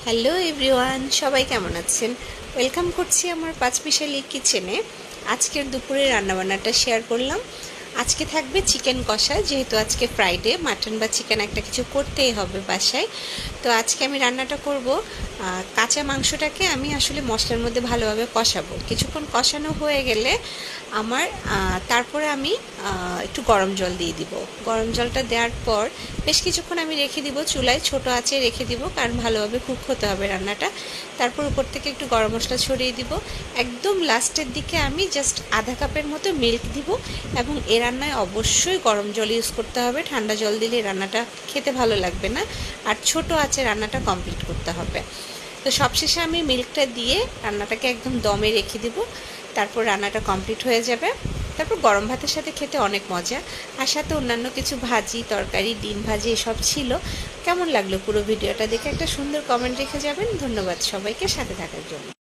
Hello everyone, সবাই কেমন আছেন? ওয়েলকাম করছি আমার পাঁচমিশালি কিচেনে। আজকের দুপুরে রান্নাবান্নাটা শেয়ার করলাম। আজকে থাকবে চিকেন কষা, যেহেতু আজকে ফ্রাইডে, মাটন বা চিকেন একটা কিছু করতেই হবে বাসায়। তো আজকে আমি রান্নাটা করব, কাঁচা মাংসটাকে আমি আসলে মশলার মধ্যে ভালোভাবে কষাবো। কিছুক্ষণ কষানো হয়ে গেলে আমার তারপরে আমি একটু গরম জল দিয়ে দিব। গরম জলটা দেওয়ার পর বেশ কিছুক্ষণ আমি রেখে দিব, চুলায় ছোট আঁচে রেখে দিব, কারণ ভালোভাবে কুক হতে হবে রান্নাটা। তারপর উপর থেকে একটু গরম মশলা ছড়িয়ে দিব। একদম লাস্টের দিকে আমি জাস্ট আধা কাপের মতো মিল্ক দিব। এবং এ রান্নায় অবশ্যই গরম জল ইউজ করতে হবে, ঠান্ডা জল দিলে রান্নাটা খেতে ভালো লাগবে না। আর ছোট আঁচে রান্নাটা কমপ্লিট করতে হবে। তো সবশেষে আমি মিল্কটা দিয়ে রান্নাটাকে একদম দমে রেখে দিব। তারপর রান্নাটা কমপ্লিট হয়ে যাবে। তারপর গরম ভাতের সাথে খেতে অনেক মজা। আর সাথে অন্যান্য কিছু ভাজি, তরকারি, ডিম ভাজি এসব ছিল। কেমন লাগলো পুরো ভিডিওটা দেখে একটা সুন্দর কমেন্ট রেখে যাবেন। ধন্যবাদ সবাইকে সাথে থাকার জন্য।